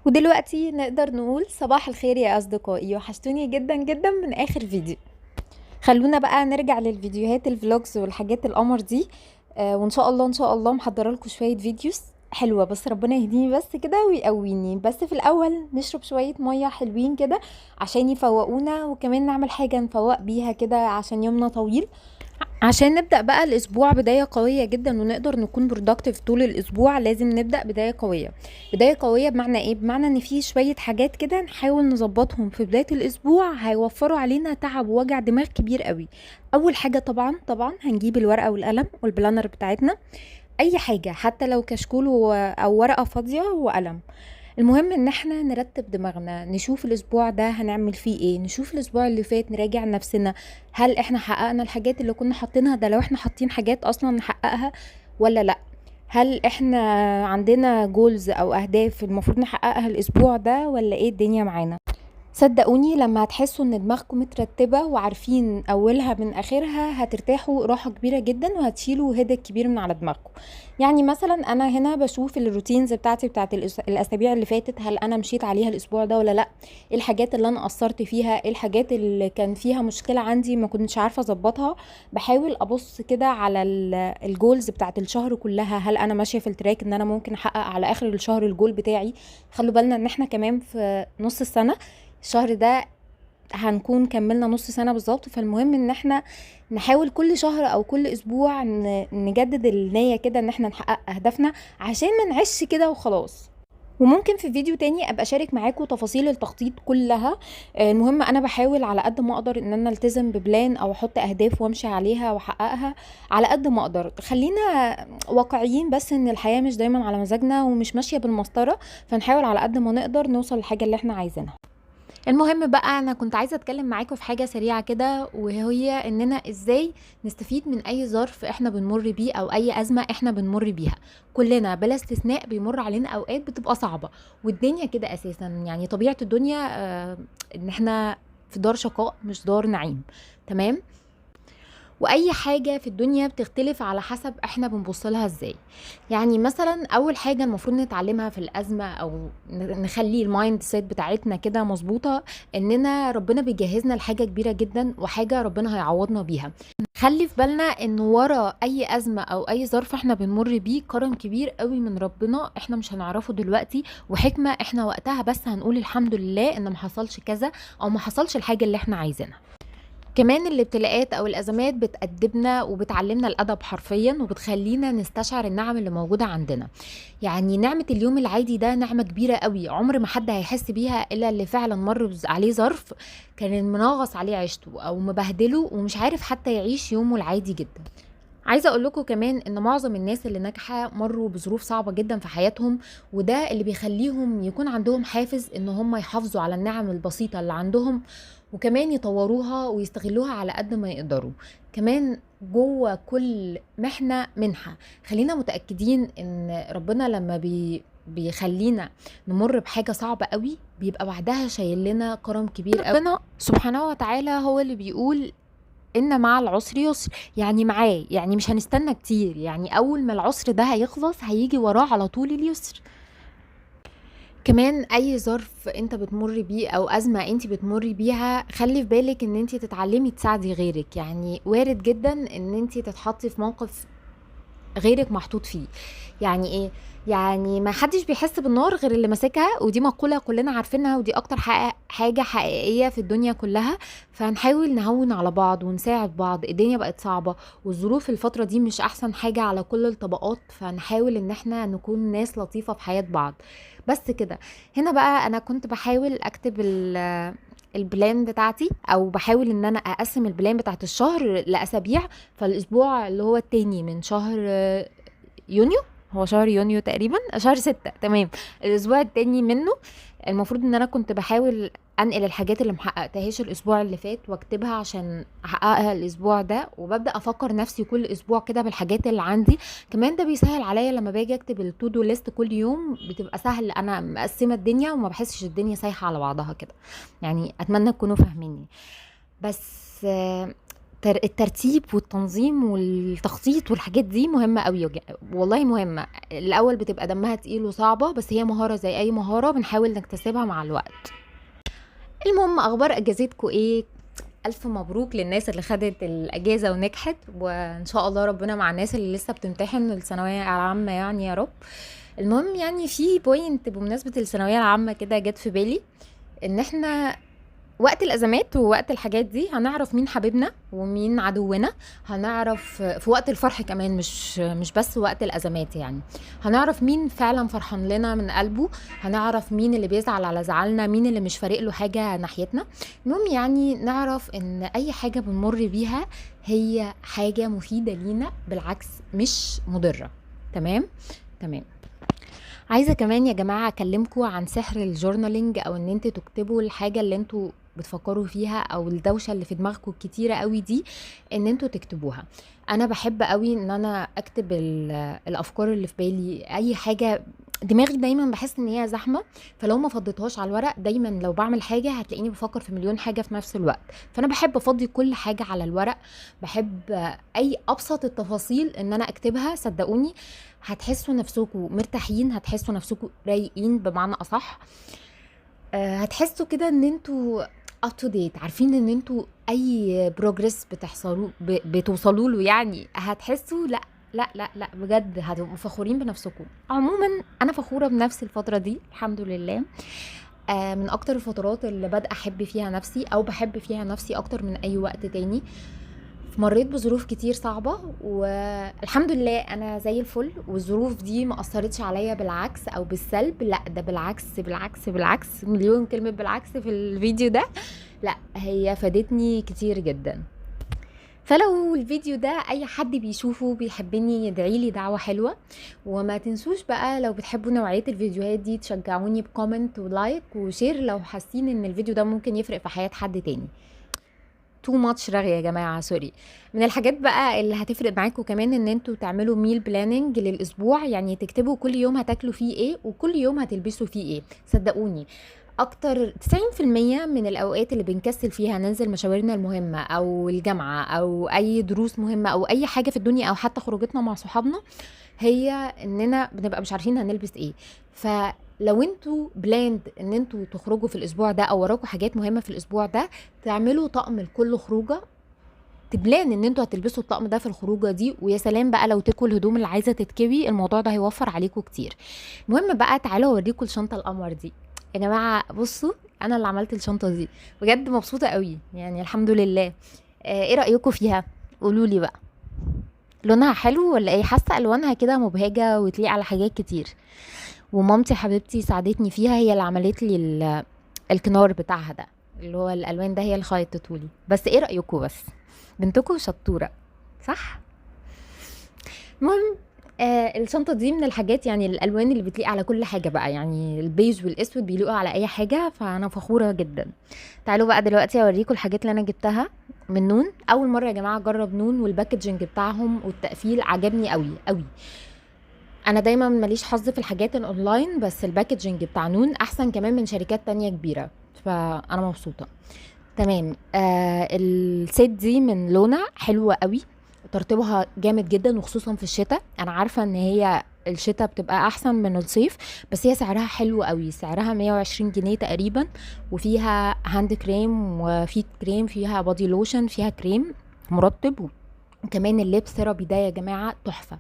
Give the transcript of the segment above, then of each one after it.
ودلوقتي نقدر نقول صباح الخير يا أصدقائي، وحشتوني جدا جدا من آخر فيديو. خلونا بقى نرجع للفيديوهات الفلوجز والحاجات القمر دي. وإن شاء الله إن شاء الله محضرة لكم شوية فيديوز حلوة، بس ربنا يهديني بس كده ويقويني. بس في الأول نشرب شوية مية حلوين كده عشان يفوقونا، وكمان نعمل حاجة نفوق بيها كده عشان يومنا طويل، عشان نبدأ بقى الأسبوع بداية قوية جدا ونقدر نكون productive طول الأسبوع. لازم نبدأ بداية قوية. بداية قوية بمعنى ايه؟ بمعنى ان في شوية حاجات كده نحاول نظبطهم في بداية الأسبوع هيوفروا علينا تعب ووجع دماغ كبير قوي. أول حاجة طبعا هنجيب الورقة والقلم والبلانر بتاعتنا، أي حاجة حتى لو كشكول أو ورقة فاضية وقلم. المهم ان احنا نرتب دماغنا، نشوف الاسبوع ده هنعمل فيه ايه، نشوف الاسبوع اللي فات، نراجع نفسنا. هل احنا حققنا الحاجات اللي كنا حاطينها؟ ده لو احنا حاطين حاجات اصلا نحققها ولا لا. هل احنا عندنا جولز او اهداف المفروض نحققها الاسبوع ده ولا ايه الدنيا معانا؟ صدقوني لما هتحسوا ان دماغكم مترتبة وعارفين اولها من اخرها هترتاحوا راحة كبيرة جدا وهتشيلوا هدك كبير من على دماغكم. يعني مثلا انا هنا بشوف الروتينز بتاعتي بتاعت الاسابيع اللي فاتت، هل انا مشيت عليها الاسبوع ده ولا لا؟ ايه الحاجات اللي انا قصرت فيها؟ ايه الحاجات اللي كان فيها مشكلة عندي ما كنتش عارفة اظبطها؟ بحاول ابص كده على الجولز بتاعت الشهر كلها، هل انا ماشية في التراك ان انا ممكن احقق على اخر الشهر الجول بتاعي؟ خلوا بالنا ان احنا كمان في نص السنة، الشهر ده هنكون كملنا نص سنة بالظبط. فالمهم ان احنا نحاول كل شهر او كل اسبوع نجدد النية كده ان احنا نحقق اهدافنا عشان ما نعيش كده وخلاص. وممكن في فيديو تاني ابقى اشارك معاكم تفاصيل التخطيط كلها. المهم انا بحاول على قد ما اقدر ان انا التزم ببلان او احط اهداف وامشي عليها واحققها على قد ما اقدر. خلينا واقعيين بس ان الحياة مش دايما على مزاجنا ومش ماشية بالمسطرة، فنحاول على قد ما نقدر نوصل للحاجة اللي احنا عايزينها. المهم بقى انا كنت عايزه اتكلم معاكم في حاجه سريعه كده، وهي اننا ازاي نستفيد من اي ظرف احنا بنمر بيه او اي ازمه احنا بنمر بيها. كلنا بلا استثناء بيمر علينا اوقات بتبقى صعبه، والدنيا كده اساسا، يعني طبيعه الدنيا ان احنا في دار شقاء مش دار نعيم. تمام. واي حاجة في الدنيا بتختلف على حسب احنا بنبص لها ازاي. يعني مثلا اول حاجة المفروض نتعلمها في الازمة او نخلي المايند سيت بتاعتنا كده مظبوطة، اننا ربنا بيجهزنا لحاجة كبيرة جدا وحاجة ربنا هيعوضنا بيها. خلي في بالنا ان ورا اي ازمة او اي ظرف احنا بنمر بيه كرم كبير قوي من ربنا احنا مش هنعرفه دلوقتي، وحكمة احنا وقتها بس هنقول الحمد لله ان ما حصلش كذا او ما حصلش الحاجة اللي احنا عايزينها. كمان الابتلاءات او الازمات بتأدبنا وبتعلمنا الادب حرفيا، وبتخلينا نستشعر النعم اللي موجودة عندنا. يعني نعمة اليوم العادي ده نعمة كبيرة قوي، عمر ما حد هيحس بيها الا اللي فعلا مر عليه ظرف كان منغص عليه عيشته او مبهدله ومش عارف حتى يعيش يومه العادي جدا. عايزه اقول لكم كمان ان معظم الناس اللي ناجحه مروا بظروف صعبه جدا في حياتهم، وده اللي بيخليهم يكون عندهم حافز ان هم يحافظوا على النعم البسيطه اللي عندهم، وكمان يطوروها ويستغلوها على قد ما يقدروا. كمان جوه كل محنه منحه. خلينا متاكدين ان ربنا لما بيخلينا نمر بحاجة صعبة قوي بيبقى بعدها شايل لنا كرم كبير قوي. ربنا سبحانه وتعالى هو اللي بيقول ان مع العسر يسر، يعني معاه، يعني مش هنستنى كتير، يعني اول ما العسر ده هيخلص هيجي وراه على طول اليسر. كمان اي ظرف انت بتمر بيه او ازمة انت بتمري بيها خلي في بالك ان انت تتعلمي تساعدي غيرك. يعني وارد جدا ان انت تتحطي في موقف غيرك محطوط فيه. يعني ايه؟ يعني ما حدش بيحس بالنار غير اللي ماسكها، ودي مقولة كلنا عارفينها، ودي اكتر حاجة حقيقية في الدنيا كلها. فهنحاول نهون على بعض ونساعد بعض. الدنيا بقت صعبة والظروف الفترة دي مش احسن حاجة على كل الطبقات، فنحاول ان احنا نكون ناس لطيفة في حياة بعض. بس كده. هنا بقى انا كنت بحاول اكتب البلان بتاعتي، او بحاول ان انا اقسم البلان بتاعت الشهر لاسابيع. فالاسبوع اللي هو التاني من شهر يونيو، هو شهر يونيو تقريبا، شهر 6، تمام. الاسبوع التاني منه المفروض ان انا كنت بحاول انقل الحاجات اللي محققتهاش الاسبوع اللي فات واكتبها عشان احققها الاسبوع ده، وببدا افكر نفسي كل اسبوع كده بالحاجات اللي عندي. كمان ده بيسهل عليا لما باجي اكتب التو دو ليست كل يوم، بتبقى سهل، انا مقسمه الدنيا وما بحسش الدنيا سايحه على بعضها كده. يعني اتمنى تكونوا فاهميني. بس الترتيب والتنظيم والتخطيط والحاجات دي مهمة قوي، والله مهمة. الأول بتبقى دمها تقيل وصعبة، بس هي مهارة زي أي مهارة بنحاول نكتسبها مع الوقت. المهم، أخبار أجازتكم إيه؟ ألف مبروك للناس اللي خدت الأجازة ونجحت، وإن شاء الله ربنا مع الناس اللي لسه بتمتحن الثانوية العامة يعني، يا رب. المهم يعني في بوينت بمناسبة الثانوية العامة كده جت في بالي، ان احنا وقت الازمات ووقت الحاجات دي هنعرف مين حبيبنا ومين عدونا. هنعرف في وقت الفرح كمان، مش بس وقت الازمات يعني. هنعرف مين فعلا فرحان لنا من قلبه، هنعرف مين اللي بيزعل على زعلنا، مين اللي مش فارق له حاجة ناحيتنا. المهم يعني نعرف ان اي حاجة بنمر بيها هي حاجة مفيدة لينا، بالعكس مش مضرة. تمام تمام. عايزة كمان يا جماعة اكلمكم عن سحر الجورنالينج، او ان انتوا تكتبوا الحاجة اللي انتوا بتفكروا فيها، او الدوشة اللي في دماغكم الكتيرة قوي دي، ان انتوا تكتبوها. انا بحب قوي ان انا اكتب الافكار اللي في بالي، اي حاجة. دماغي دايما بحس ان هي زحمة، فلو ما فضيتهاش على الورق، دايما لو بعمل حاجة هتلاقيني بفكر في مليون حاجة في نفس الوقت. فانا بحب افضي كل حاجة على الورق. بحب اي ابسط التفاصيل ان انا اكتبها. صدقوني هتحسوا نفسكم مرتاحين، هتحسوا نفسكم رايقين بمعنى اصح. هتحسوا كده ان انتوا up to date، عارفين ان انتوا اي بروجرس بتوصلوا له يعني. هتحسوا لا لا لا لا، بجد هتبقوا فخورين بنفسكم. عموما انا فخورة بنفسي الفترة دي الحمد لله. من اكتر الفترات اللي بدأ احب فيها نفسي، او بحب فيها نفسي اكتر من اي وقت تاني. مريت بظروف كتير صعبة والحمد لله انا زي الفل، والظروف دي ما اثرتش عليا بالعكس او بالسلب، لا ده بالعكس بالعكس بالعكس، مليون كلمة بالعكس في الفيديو ده. لا هي فادتني كتير جدا. فلو الفيديو ده اي حد بيشوفه بيحبني يدعيلي دعوة حلوة. وما تنسوش بقى لو بتحبوا نوعية الفيديوهات دي تشجعوني بكومنت ولايك وشير، لو حاسين ان الفيديو ده ممكن يفرق في حياة حد تاني. تو ماتش رغي يا جماعه، سوري. من الحاجات بقى اللي هتفرق معاكم كمان ان انتوا تعملوا ميل بلاننج للاسبوع، يعني تكتبوا كل يوم هتاكلوا فيه ايه وكل يوم هتلبسوا فيه ايه. صدقوني اكتر 90% من الاوقات اللي بنكسل فيها ننزل مشاورنا المهمه او الجامعه او اي دروس مهمه او اي حاجه في الدنيا او حتى خروجتنا مع صحابنا، هي اننا بنبقى مش عارفين هنلبس ايه. فلو انتوا بلاند ان انتوا تخرجوا في الاسبوع ده، او وراكوا حاجات مهمه في الاسبوع ده، تعملوا طقم لكل خروجه، تبلان ان انتوا هتلبسوا الطقم ده في الخروجه دي. ويا سلام بقى لو تكووا الهدوم اللي عايزه تتكوي، الموضوع ده هيوفر عليكم كتير. المهم بقى تعالوا اوريكم الشنطه القمر دي. يا جماعه بصوا، انا اللي عملت الشنطه دي، بجد مبسوطه قوي يعني الحمد لله. ايه رايكم فيها؟ قولوا لي بقى، لونها حلو ولا ايه؟ حاسه الوانها كده مبهجه وتليق على حاجات كتير. ومامتي حبيبتي ساعدتني فيها، هي اللي عملت لي الكنار بتاعها ده، اللي هو الالوان ده، هي اللي خيطته لي. بس ايه رايكم؟ بس بنتكم شطوره صح؟ المهم الشنطه دي من الحاجات يعني الالوان اللي بتليق على كل حاجه بقى، يعني البيج والاسود بيليقوا على اي حاجه، فانا فخوره جدا. تعالوا بقى دلوقتي اوريكم الحاجات اللي انا جبتها من نون. اول مره يا جماعه اجرب نون، والباكجينج بتاعهم والتقفيل عجبني قوي قوي. انا دايما ماليش حظ في الحاجات الاونلاين، بس الباكجينج بتاع نون احسن كمان من شركات تانية كبيره، فانا مبسوطه. تمام. السيت دي من لونا حلوه قوي، ترتيبها جامد جدا، وخصوصا في الشتاء. انا عارفه ان هي الشتاء بتبقى احسن من الصيف، بس هي سعرها حلو قوي، سعرها 120 جنيه تقريبا. وفيها هاند كريم، وفي كريم، فيها بودي لوشن، فيها كريم مرطب، وكمان الليب ثيرابي ده يا جماعه تحفه،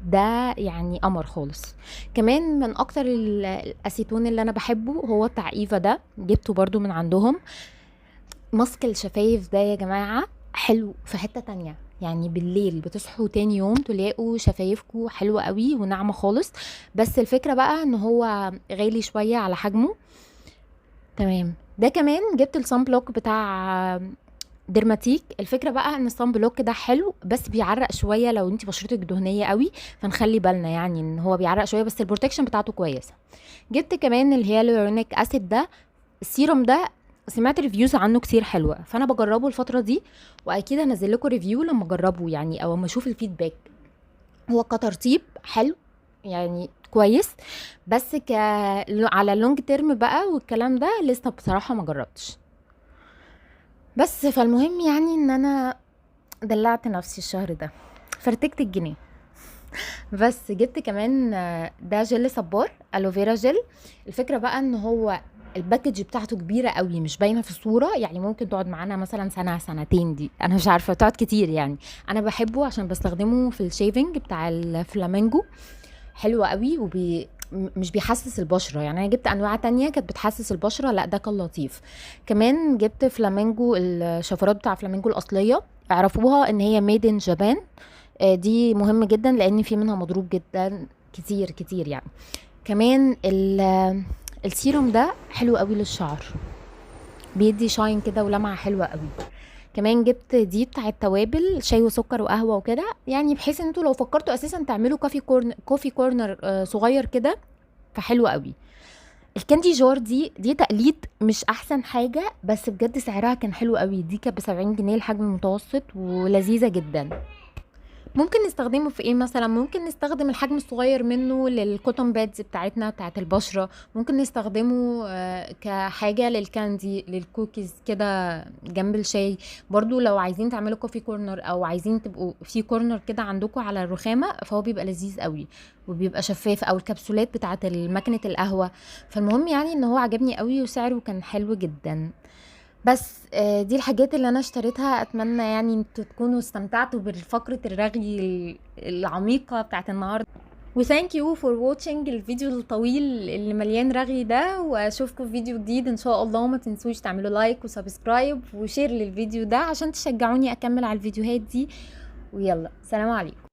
ده يعني قمر خالص. كمان من اكتر الاسيتون اللي انا بحبه هو بتاع ايفا ده، جبته برضو من عندهم. ماسك الشفايف ده يا جماعة حلو في حتة تانية، يعني بالليل بتصحوا تاني يوم تلاقوا شفايفكوا حلوة قوي وناعمة خالص. بس الفكرة بقى ان هو غالي شوية على حجمه. تمام. ده كمان جبت الصن بلوك بتاع ديرماتيك. الفكره بقى ان الصن بلوك ده حلو، بس بيعرق شويه لو انت بشرتك دهنيه قوي، فنخلي بالنا يعني ان هو بيعرق شويه، بس البروتكشن بتاعته كويسه. جبت كمان الهيالورونيك اسيد ده، السيروم ده سمعت ريفيوز عنه كتير حلوه، فانا بجربه الفتره دي، واكيد هنزل لكم ريفيو لما اجربه يعني، او لما اشوف الفيدباك. هو كترطيب حلو يعني كويس، بس على اللونج تيرم بقى والكلام ده لسه بصراحه ما جربتش. بس فالمهم يعني ان انا دلعت نفسي الشهر ده، فرتكت الجنيه. بس جبت كمان ده جل صبار الوفيرا جل. الفكره بقى ان هو الباكج بتاعته كبيره قوي، مش باينه في الصوره، يعني ممكن تقعد معانا مثلا سنه سنتين، دي انا مش عارفه، تقعد كتير يعني. انا بحبه عشان بستخدمه في الشيفنج بتاع الفلامينجو، حلو قوي مش بيحسس البشره. يعني انا جبت انواع تانية كانت بتحسس البشره، لا ده كان لطيف. كمان جبت فلامينجو، الشفرات بتاع فلامينجو الاصليه، اعرفوها ان هي ميد ان جابان. دي مهم جدا لان في منها مضروب جدا كتير كتير يعني. كمان السيروم ده حلو قوي للشعر، بيدي شاين كده ولمعة حلوة قوي. كمان جبت دي بتاع التوابل، شاي وسكر وقهوة وكده، يعني بحيث ان انتوا لو فكرتوا اساسا تعملوا كوفي كورنر صغير كده، فحلو قوي. الكاندي جار دي تقليد، مش احسن حاجة، بس بجد سعرها كان حلو قوي. دي كانت ب70 جنيه، الحجم المتوسط ولذيذة جدا. ممكن نستخدمه في ايه مثلا؟ ممكن نستخدم الحجم الصغير منه للكوتون بادز بتاعتنا بتاعت البشرة. ممكن نستخدمه كحاجة للكاندي للكوكيز كده جنب الشاي. برضو لو عايزين تعملوا كوفي كورنر او عايزين تبقوا في كورنر كده عندكم على الرخامة، فهو بيبقى لذيذ قوي وبيبقى شفاف، او الكبسولات بتاعت ماكينة القهوة. فالمهم يعني ان هو عجبني قوي وسعره كان حلو جدا. بس دي الحاجات اللي انا اشتريتها. اتمنى يعني انتوا تكونوا استمتعتوا بالفقرة الرغي العميقة بتاعت النهاردة. وثانك يو فور واتشنج الفيديو الطويل اللي مليان رغي ده، واشوفكم في فيديو جديد ان شاء الله. ما تنسوش تعملوا لايك وسبسكرايب وشير للفيديو ده عشان تشجعوني اكمل على الفيديوهات دي. ويلا، سلام عليكم.